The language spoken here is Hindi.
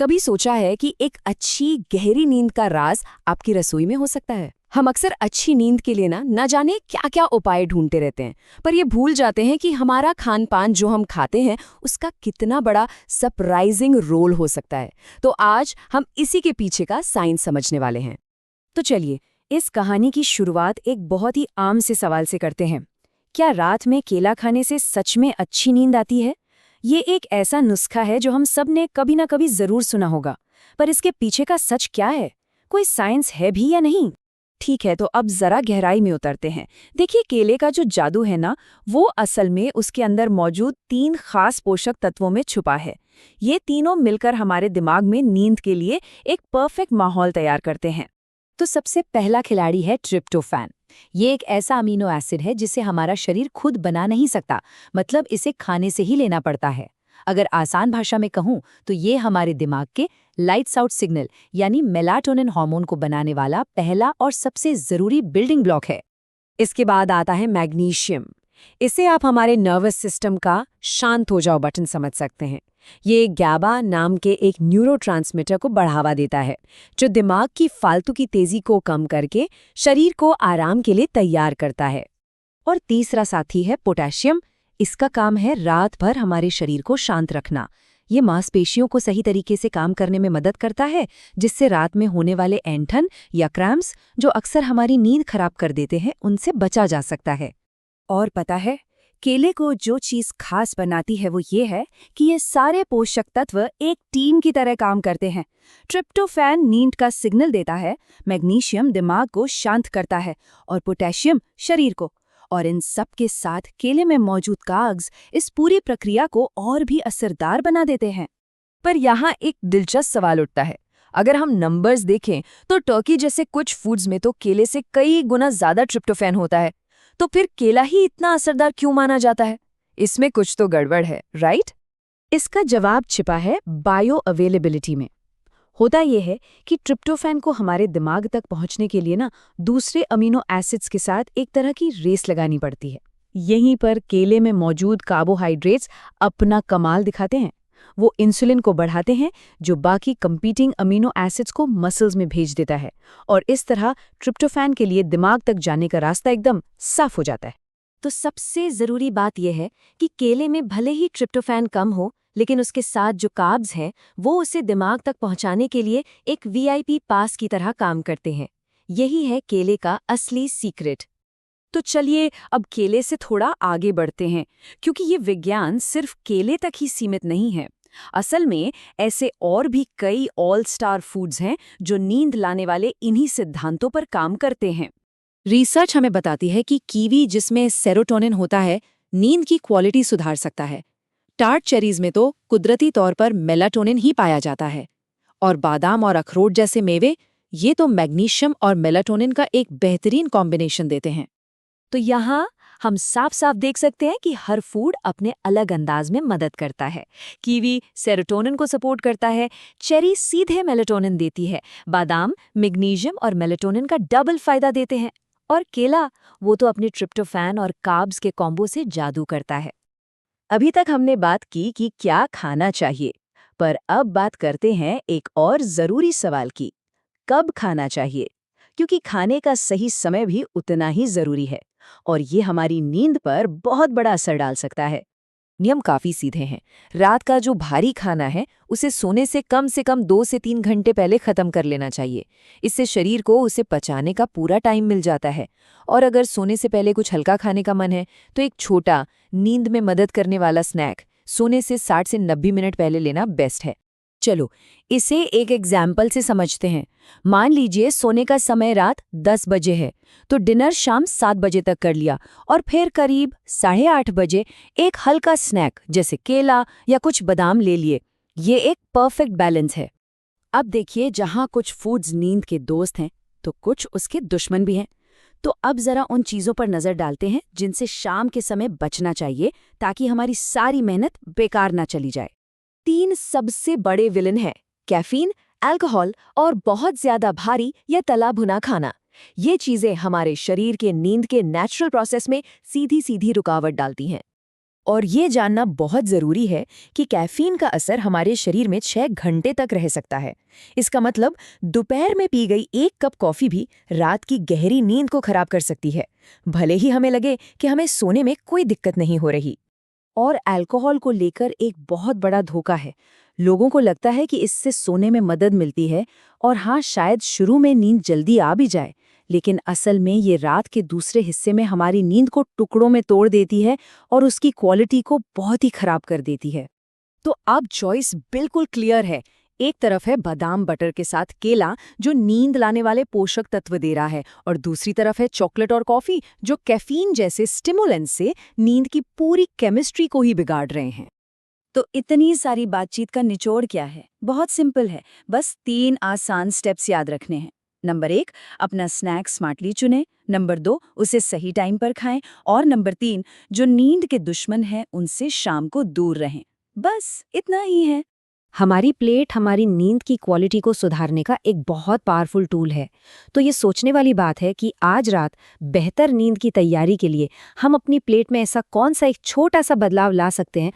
कभी सोचा है कि एक अच्छी गहरी नींद का राज आपकी रसोई में हो सकता है? हम अक्सर अच्छी नींद के लिए न जाने क्या क्या उपाय ढूंढते रहते हैं, पर ये भूल जाते हैं कि हमारा खान पान जो हम खाते हैं उसका कितना बड़ा सरप्राइजिंग रोल हो सकता है। तो आज हम इसी के पीछे का साइंस समझने वाले हैं। तो चलिए, इस कहानी की शुरुआत एक बहुत ही आम से सवाल से करते हैं। क्या रात में केला खाने से सच में अच्छी नींद आती है? ये एक ऐसा नुस्खा है जो हम सब ने कभी ना कभी जरूर सुना होगा, पर इसके पीछे का सच क्या है? कोई साइंस है भी या नहीं? ठीक है, तो अब जरा गहराई में उतरते हैं। देखिए, केले का जो जादू है ना, वो असल में उसके अंदर मौजूद 3 खास पोषक तत्वों में छुपा है। ये तीनों मिलकर हमारे दिमाग में नींद के लिए एक परफेक्ट माहौल तैयार करते हैं। तो सबसे पहला खिलाड़ी है ट्रिप्टोफैन। ये एक ऐसा अमीनो एसिड है जिसे हमारा शरीर खुद बना नहीं सकता, मतलब इसे खाने से ही लेना पड़ता है। अगर आसान भाषा में कहूँ तो ये हमारे दिमाग के लाइट्स आउट सिग्नल यानी मेलाटोनिन हार्मोन को बनाने वाला पहला और सबसे जरूरी बिल्डिंग ब्लॉक है। इसके बाद आता है मैग्नीशियम। इसे आप हमारे नर्वस सिस्टम का शांत हो जाओ बटन समझ सकते हैं। ये गैबा नाम के एक न्यूरोट्रांसमीटर को बढ़ावा देता है, जो दिमाग की फालतू की तेजी को कम करके शरीर को आराम के लिए तैयार करता है। और तीसरा साथी है पोटेशियम। इसका काम है रात भर हमारे शरीर को शांत रखना। ये मांसपेशियों को सही तरीके से काम करने में मदद करता है, जिससे रात में होने वाले ऐंठन या क्रैम्प्स, जो अक्सर हमारी नींद खराब कर देते हैं, उनसे बचा जा सकता है। और पता है, केले को जो चीज खास बनाती है वो ये है कि ये सारे पोषक तत्व एक टीम की तरह काम करते हैं। ट्रिप्टोफैन नींद का सिग्नल देता है, मैग्नीशियम दिमाग को शांत करता है और पोटेशियम शरीर को। और इन सब के साथ केले में मौजूद काग्स इस पूरी प्रक्रिया को और भी असरदार बना देते हैं। पर यहाँ एक दिलचस्प सवाल उठता है। अगर हम नंबर्स देखें तो टर्की जैसे कुछ फूड्स में तो केले से कई गुना ज्यादा ट्रिप्टोफैन होता है, तो फिर केला ही इतना असरदार क्यों माना जाता है? इसमें कुछ तो गड़बड़ है, राइट? इसका जवाब छिपा है बायो अवेलेबिलिटी में। होता यह है कि ट्रिप्टोफैन को हमारे दिमाग तक पहुंचने के लिए दूसरे अमीनो एसिड्स के साथ एक तरह की रेस लगानी पड़ती है। यहीं पर केले में मौजूद कार्बोहाइड्रेट्स अपना कमाल दिखाते हैं। वो इंसुलिन को बढ़ाते हैं, जो बाकी कंपीटिंग अमीनो एसिड्स को मसल्स में भेज देता है, और इस तरह ट्रिप्टोफैन के लिए दिमाग तक जाने का रास्ता एकदम साफ हो जाता है। तो सबसे जरूरी बात यह है कि केले में भले ही ट्रिप्टोफैन कम हो, लेकिन उसके साथ जो कार्ब्स हैं वो उसे दिमाग तक पहुंचाने के लिए एक वीआईपी पास की तरह काम करते हैं। यही है केले का असली सीक्रेट। तो चलिए अब केले से थोड़ा आगे बढ़ते हैं, क्योंकि ये विज्ञान सिर्फ केले तक ही सीमित नहीं है। असल में ऐसे और भी कई ऑल स्टार फूड्स हैं जो नींद लाने वाले इन्हीं सिद्धांतों पर काम करते हैं। रिसर्च हमें बताती है कि कीवी, जिसमें सेरोटोनिन होता है, नींद की क्वालिटी सुधार सकता है। टार्ट चेरीज में तो कुदरती तौर पर मेलाटोनिन ही पाया जाता है। और बादाम और अखरोट जैसे मेवे, ये तो मैग्नीशियम और मेलाटोनिन का एक बेहतरीन कॉम्बिनेशन देते हैं। तो यहाँ हम साफ साफ देख सकते हैं कि हर फूड अपने अलग अंदाज में मदद करता है। कीवी सेरोटोनिन को सपोर्ट करता है, चेरी सीधे मेलाटोनिन देती है, बादाम मैग्नीशियम और मेलाटोनिन का डबल फायदा देते हैं, और केला वो तो अपने ट्रिप्टोफैन और कार्ब्स के कॉम्बो से जादू करता है। अभी तक हमने बात की कि क्या खाना चाहिए, पर अब बात करते हैं एक और जरूरी सवाल की, कब खाना चाहिए? क्योंकि खाने का सही समय भी उतना ही जरूरी है, और ये हमारी नींद पर बहुत बड़ा असर डाल सकता है। नियम काफी सीधे हैं। रात का जो भारी खाना है उसे सोने से कम 2 से 3 घंटे पहले खत्म कर लेना चाहिए। इससे शरीर को उसे पचाने का पूरा टाइम मिल जाता है। और अगर सोने से पहले कुछ हल्का खाने का मन है तो एक छोटा, नींद में मदद करने वाला स्नैक सोने से 60 से 90 मिनट पहले लेना बेस्ट है। चलो इसे एक एग्जाम्पल से समझते हैं। मान लीजिए सोने का समय रात 10 बजे है, तो डिनर शाम 7 बजे तक कर लिया, और फिर करीब 8:30 बजे एक हल्का स्नैक जैसे केला या कुछ बादाम ले लिए। ये एक परफेक्ट बैलेंस है। अब देखिए, जहाँ कुछ फूड्स नींद के दोस्त हैं तो कुछ उसके दुश्मन भी हैं। तो अब जरा उन चीज़ों पर नज़र डालते हैं जिनसे शाम के समय बचना चाहिए, ताकि हमारी सारी मेहनत बेकार ना चली जाए। 3 सबसे बड़े विलन हैं: कैफीन, अल्कोहल और बहुत ज्यादा भारी या तला भुना खाना। ये चीजें हमारे शरीर के नींद के नेचुरल प्रोसेस में सीधी सीधी रुकावट डालती हैं। और ये जानना बहुत ज़रूरी है कि कैफ़ीन का असर हमारे शरीर में 6 घंटे तक रह सकता है। इसका मतलब दोपहर में पी गई 1 कप कॉफ़ी भी रात की गहरी नींद को खराब कर सकती है, भले ही हमें लगे कि हमें सोने में कोई दिक्कत नहीं हो रही। और अल्कोहल को लेकर एक बहुत बड़ा धोखा है। लोगों को लगता है कि इससे सोने में मदद मिलती है और हाँ, शायद शुरू में नींद जल्दी आ भी जाए, लेकिन असल में ये रात के दूसरे हिस्से में हमारी नींद को टुकड़ों में तोड़ देती है और उसकी क्वालिटी को बहुत ही खराब कर देती है। तो अब चॉइस बिल्कुल क्लियर है। एक तरफ है बादाम बटर के साथ केला जो नींद लाने वाले पोषक तत्व दे रहा है, और दूसरी तरफ है चॉकलेट और कॉफी जो कैफीन जैसे स्टिमुलेंट से नींद की पूरी केमिस्ट्री को ही बिगाड़ रहे हैं। तो इतनी सारी बातचीत का निचोड़ क्या है? बहुत सिंपल है, बस 3 आसान स्टेप्स याद रखने हैं। नंबर 1, अपना स्नैक स्मार्टली चुनें। नंबर 2, उसे सही टाइम पर खाएं। और नंबर 3, जो नींद के दुश्मन हैं उनसे शाम को दूर रहें। बस इतना ही है। हमारी प्लेट हमारी नींद की क्वालिटी को सुधारने का एक बहुत पावरफुल टूल है। तो ये सोचने वाली बात है कि आज रात बेहतर नींद की तैयारी के लिए हम अपनी प्लेट में ऐसा कौन सा एक छोटा सा बदलाव ला सकते हैं